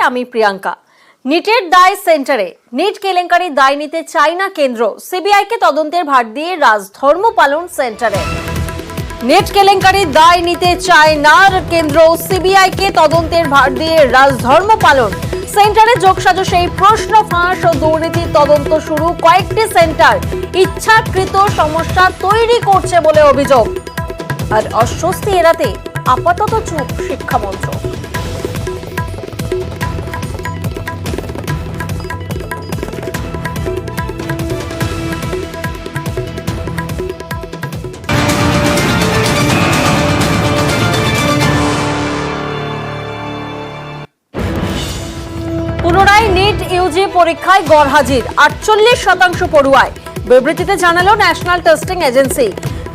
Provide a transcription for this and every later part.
আমি প্রিয়াঙ্কা। নিটের দায় সেন্টারে, নিট কেলেঙ্কারির দায় নিতে চায় না কেন্দ্র, সিবিআইকে তদন্তের ভার দিয়ে রাজধর্ম পালন সেন্টারে। নিট কেলেঙ্কারির দায় নিতে চায় না কেন্দ্র, সিবিআইকে তদন্তের ভার দিয়ে রাজধর্ম পালন সেন্টারে যোগসাজশ এই প্রশ্ন ফাঁস ও দুর্নীতির তদন্ত শুরু। কয়েকটি সেন্টার ইচ্ছাকৃত সমস্যা তৈরি করছে বলে অভিযোগ। আর অস্বস্তি এড়াতে আপাতত চুপ শিক্ষামন্ত্রক। পুনরায় নিট ইউজি পরীক্ষায় গড়হাজির 48% পড়ুয়ায়। বিবৃতিতে জানালো national testing agency.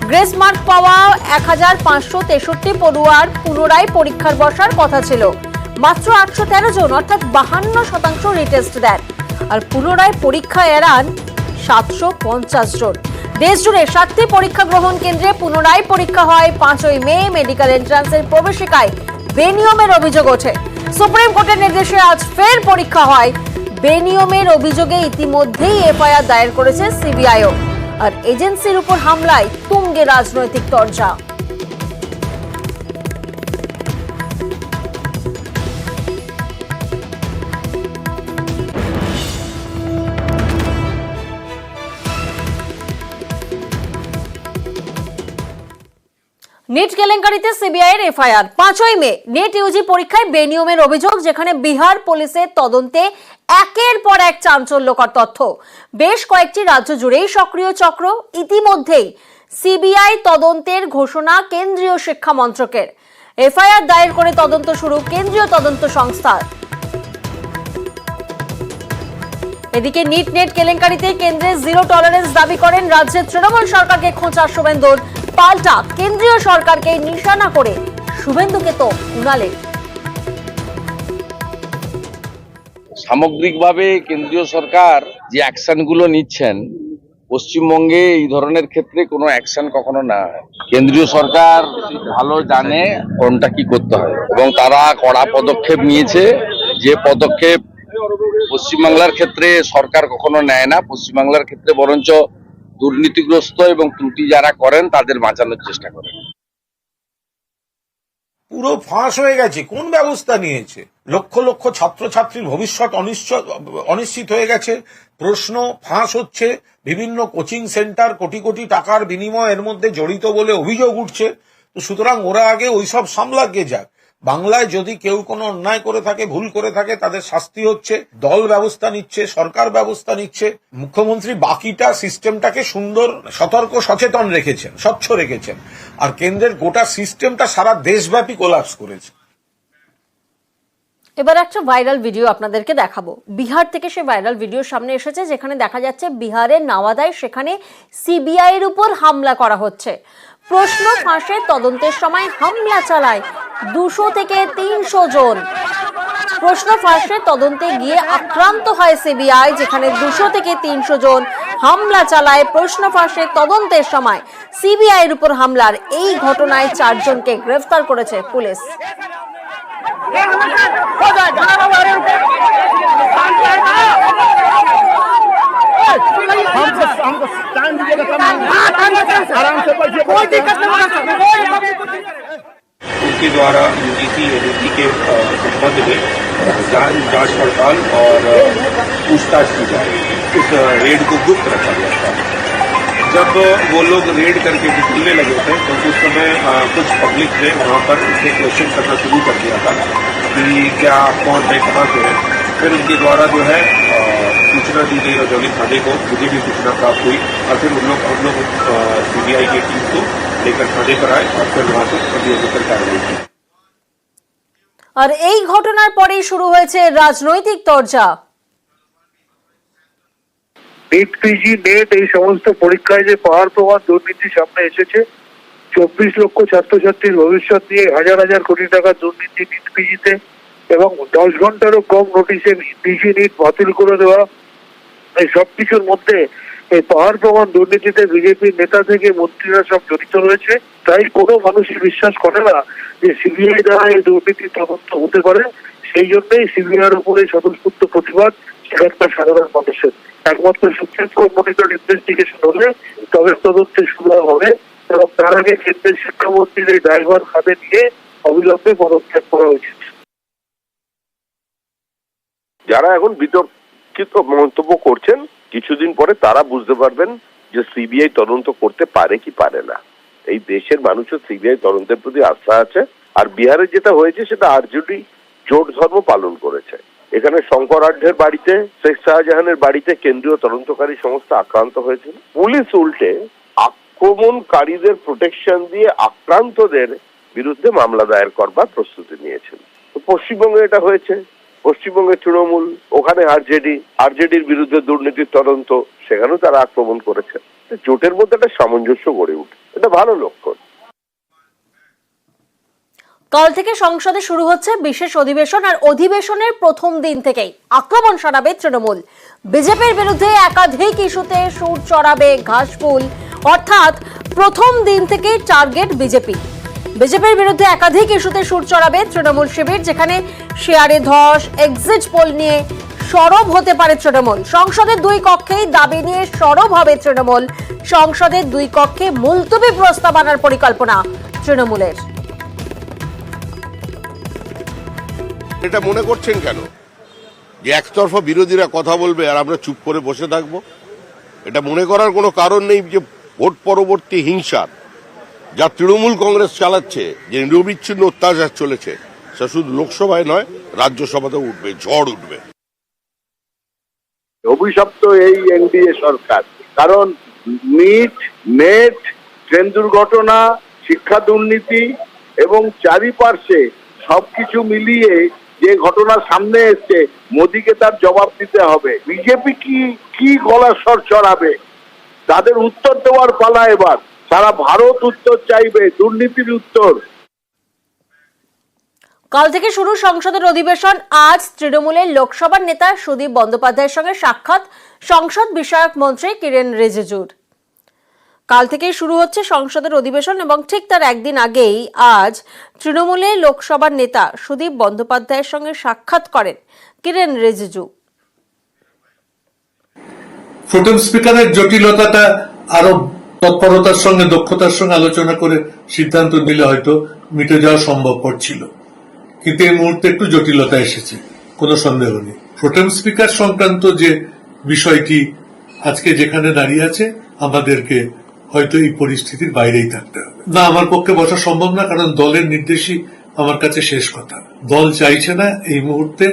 Grace mark পাওয়া 1563 পড়ুয়ার পুনরায় পরীক্ষার বসার কথা ছিল। মাত্র 813 জন অর্থাৎ 52% রিটেস্ট দেন। আর পুনরায় পরীক্ষা এড়ান 750 জন। দেশ জুড়ে 7টি পরীক্ষা গ্রহণ কেন্দ্রে পুনরায় পরীক্ষা হয় 5ই মে। মেডিকেল এন্ট্রান্সের প্রবেশিকায় বেনিয়মের অভিযোগ ওঠে। সুপ্রিম কোর্টের নির্দেশে আজ ফের পরীক্ষা হয়। বেনিয়মের অভিযোগে ইতিমধ্যেই এফআইআর দায়ের করেছে সিবিআইও। আর এজেন্সির উপর হামলায় তুঙ্গে রাজনৈতিক তরজা। নিট কেলেঙ্কারিতে সিবিআইয়ের এফআইআর। 5ই মে নিট ইউজি পরীক্ষায় বেনিয়মের অভিযোগ, যেখানে বিহার পুলিশের তদন্তে একের পর এক চাঞ্চল্যকর তথ্য। বেশ কয়েকটি রাজ্য জুড়েই সক্রিয় চক্র। ইতিমধ্যেই সিবিআই তদন্তের ঘোষণা কেন্দ্রীয় শিক্ষা মন্ত্রকের। এফআইআর দায়ের করে তদন্ত শুরু কেন্দ্রীয় তদন্ত সংস্থার। এদিকে নিট নেট কেলেঙ্কারিতে কেন্দ্রের জিরো টলারেন্স দাবি করেন রাজ্যের তৃণমূল সরকারকে খোঁচা শুভেন্দুর। পাল্টা কেন্দ্রীয় সরকারকে নিশানা করে শুভেন্দুকে তো উনালেন। সামগ্রিকভাবে কেন্দ্রীয় সরকার যে অ্যাকশনগুলো নিচ্ছেন, পশ্চিমবঙ্গে এই ধরনের ক্ষেত্রে কোনো অ্যাকশন কখনো না হয়। কেন্দ্রীয় সরকার ভালো জানে কোনটা কি করতে হয় এবং তারা কড়া পদক্ষেপ নিয়েছে। যে পদক্ষেপ পশ্চিমবাংলার ক্ষেত্রে সরকার কখনো নেয় না, পশ্চিমবাংলার ক্ষেত্রে বরঞ্চ দুর্নীতিগ্রস্ত এবং ত্রুটি যারা করেন তাদের বাঁচানোর চেষ্টা করেন। পুরো ফাঁস হয়ে গেছে। কোন ব্যবস্থা নিয়েছে? লক্ষ লক্ষ ছাত্রছাত্রীর ভবিষ্যৎ অনিশ্চিত হয়ে গেছে। প্রশ্ন ফাঁস হচ্ছে। বিভিন্ন কোচিং সেন্টার কোটি কোটি টাকার বিনিময় এর মধ্যে জড়িত বলে অভিযোগ উঠছে। তো সুতরাং ওরা আগে ওইসব সামলাকে যাক। বাংলায় যদি কেউ কোনো অন্যায় করে থাকে, ভুল করে থাকে, তাদের শাস্তি হচ্ছে। দল ব্যবস্থা নিচ্ছে, সরকার ব্যবস্থা নিচ্ছে। মুখ্যমন্ত্রী বাকিটা সিস্টেমটাকে সুন্দর, সতর্ক, সচেতন রেখেছেন, স্বচ্ছ রেখেছেন। আর কেন্দ্রের গোটা সিস্টেমটা সারা দেশব্যাপী কোলাপস করেছে। এবার একটা ভাইরাল ভিডিও আপনাদেরকে দেখাবো। বিহার থেকে সে ভাইরাল ভিডিও সামনে এসেছে, যেখানে দেখা যাচ্ছে বিহারের নাওয়াদায় সেখানে সিবিআই এর উপর হামলা করা হচ্ছে। প্রশ্ন ফাঁসের তদন্তের সময় হামলা চালায় 200 থেকে 300 জন। প্রশ্ন ফাঁসের তদন্তে গিয়ে আক্রান্ত হয় সিবিআই, যেখানে 200 থেকে 300 জন হামলা চালায় প্রশ্ন ফাঁসের তদন্তের সময়। সিবিআই এর উপর হামলার এই ঘটনায় 4 জনকে গ্রেফতার করেছে পুলিশ। उनके द्वारा यूजीसी एजेंसी के संबंध में जांच पड़ताल और पूछताछ की जा रही है। इस रेड को गुप्त रखा गया था। जब वो लोग रेड करके निकलने लगे थे तो उस समय कुछ पब्लिक ने वहाँ पर उनसे क्वेश्चन करना शुरू कर दिया था कि क्या कौन है, कहाँ से है। फिर उनके द्वारा जो है सूचना दी गई रजौली थाने को, मुझे भी सूचना प्राप्त हुई और फिर हम लोग सीबीआई की टीम को लेकर थाने पर आए और फिर वहाँ से अभियोजन कार्रवाई की। আর এই ঘটনার পরেই শুরু হয়েছে রাজনৈতিক তরজা। নিট পিজি নেট এই সমস্ত পরীক্ষায় যে পাওয়ার প্রমাণ দুর্নীতি সামনে এসেছে, 24 লক্ষ ছাত্রছাত্রীর ভবিষ্যৎ নিয়ে হাজার হাজার কোটি টাকা দুর্নীতি নিট পিজিতে এবং 10 ঘন্টারও কম নোটিশে পিজি নিট বাতিল করে দেওয়া, এই সবকিছুর মধ্যে এই পাহাড় প্রমাণ দুর্নীতিতে বিজেপির নেতা থেকে মন্ত্রীরা সব জড়িত রয়েছে। তাই কোনো মানুষই বিশ্বাস করে না যে সিবিআই দ্বারা এই দুর্নীতি তদন্ত হতে পারে। সেই জন্যই সিবিআইয়ের উপরে স্বতঃস্ফূর্ত প্রতিবাদ সেখানকার সাধারণ মানুষের। একমাত্র সুপ্রিম কোর্ট মনিটর ইনভেস্টিগেশন হলে তবে তদন্তে শুরু হবে এবং তার আগে কেন্দ্রের শিক্ষামন্ত্রীর এই ড্রাইভার হাতে নিয়ে অবিলম্বে পদক্ষেপ করা উচিত। যারা এখন বিতর্কিত মন্তব্য করছেন কিছুদিন পরে তারা বুঝতে পারবেন যে সিবিআই তদন্ত করতে পারে কি পারে না। এই দেশের মানুষের সিবিআই তদন্তের প্রতি আস্থা আছে। আর বিহারে যেটা হয়েছে সেটা আরজেডি জোট ধর্ম পালন করেছে। এখানে শঙ্করাঢ্যের বাড়িতে, শেখ শাহজাহানের বাড়িতে কেন্দ্রীয় তদন্তকারী সংস্থা আক্রান্ত হয়েছিল। পুলিশ উল্টে আক্রমণকারীদের প্রোটেকশন দিয়ে আক্রান্তদের বিরুদ্ধে মামলা দায়ের করবার প্রস্তুতি নিয়েছিল। তো পশ্চিমবঙ্গে এটা হয়েছে। পশ্চিমবঙ্গের তৃণমূল, ওখানে আরজেডির বিরুদ্ধে দুর্নীতির তদন্ত, সেখানেও তারা আক্রমণ করেছে। জোটের মধ্যে একটা সামঞ্জস্য গড়ে উঠে, এটা ভালো লক্ষণ। কাল থেকে সংসদে শুরু হচ্ছে বিশেষ অধিবেশন, আর অধিবেশনের প্রথম দিন থেকেই আক্রমণ শানাবে তৃণমূল। বিজেপির বিরুদ্ধে একাধিক ইস্যুতে সুর চড়াবে ঘাসফুল, অর্থাৎ প্রথম দিন থেকেই টার্গেট বিজেপি। বিজেপির বিরুদ্ধে একাধিক ইস্যুতে সুর চড়াবে তৃণমূল শিবির, যেখানে শেয়ারে ধস, এক্সিট পোল নিয়ে সরব হতে পারে তৃণমূল। সংসদের দুই কক্ষেই দাবি নিয়ে সরব হবে তৃণমূল। সংসদের দুই কক্ষে মুলতবি প্রস্তাব আনার পরিকল্পনা তৃণমূলের। এটা মনে করছেন কেন যে একতরফা বিরোধীরা কথা বলবে আর আমরা চুপ করে বসে থাকবো? এটা মনে করার কোনো কারণ নেই যে ভোট পরবর্তী হিংসার যা তৃণমূল কংগ্রেস চালাচ্ছে, যে নিরবিচ্ছিন্ন অত্যাচার চলেছে, সে শুধু লোকসভায় নয় রাজ্যসভাতেও উঠবে, ঝড় উঠবে। অভিশপ্ত এই এনডিএ সরকার, কারণ নেট, ট্রেন দুর্ঘটনা, শিক্ষা দুর্নীতি এবং চারিপার্শ্বে সবকিছু মিলিয়ে যে ঘটনা সামনে এসছে, মোদিকে তার জবাব দিতে হবে। বিজেপি কি গলার স্বর চড়াবে? তাদের উত্তর দেওয়ার পালা এবার। সারা ভারত উত্তর চাইবে, দুর্নীতির উত্তর। কাল থেকে শুরু সংসদের অধিবেশন। আজ তৃণমূলের লোকসভার নেতা সুদীপ বন্দ্যোপাধ্যায়ের সঙ্গে সাক্ষাৎ সংসদ বিষয়ক মন্ত্রী কিরেন রিজিজুর। কাল থেকেই শুরু হচ্ছে সংসদের অধিবেশন এবং ঠিক তার একদিন আগেই আজ তৃণমূলের লোকসভার নেতা সুদীপ বন্দ্যোপাধ্যায়ের সঙ্গে সাক্ষাৎ করেন কিরেন রিজিজু। প্রোটেম স্পিকারের জটিলতাটা আরো তৎপরতার সঙ্গে, দক্ষতার সঙ্গে আলোচনা করে সিদ্ধান্ত নিলে হয়তো মিটে যাওয়া সম্ভবপর ছিল, কিন্তু এই মুহূর্তে একটু জটিলতা এসেছে, কোনো সন্দেহ নেই। প্রোটেম স্পিকার সংক্রান্ত যে বিষয়টি আজকে যেখানে দাঁড়িয়ে আছে, আমাদেরকে হয়তো এই পরিস্থিতির বাইরেই থাকতে হবে। না, আমার পক্ষে বসা সম্ভব না, কারণ দলের নির্দেশই আমার কাছে শেষ কথা। দল চাইছে না এই মুহূর্তে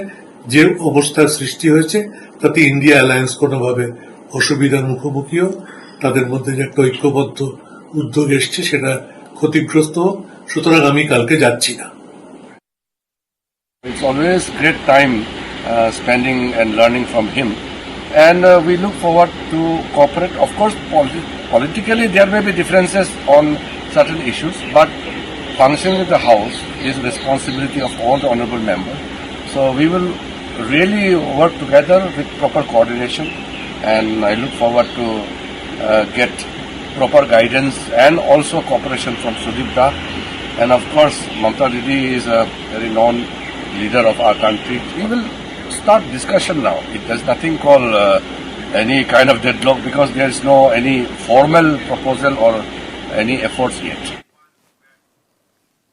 যে অবস্থার সৃষ্টি হয়েছে তাতে ইন্ডিয়া অ্যালায়েন্স কোনোভাবে অসুবিধার মুখোমুখি হোক, তাদের মধ্যে যে একটা ঐক্যবদ্ধ উদ্যোগ এসছে সেটা ক্ষতিগ্রস্ত হোক। সুতরাং আমি কালকে যাচ্ছি না। It's always great time spending and learning from him, and we look forward to cooperate. Of course, politically there may be differences on certain issues, but functioning of the House is responsibility of all the honourable members. So we will really work together with proper coordination, and I look forward to get proper guidance and also cooperation from Sudeep Da. And of course, Mamta Didi is a very known leader of our country. We will start discussion now. There's nothing called any kind of deadlock, because there is no any formal proposal or any efforts yet.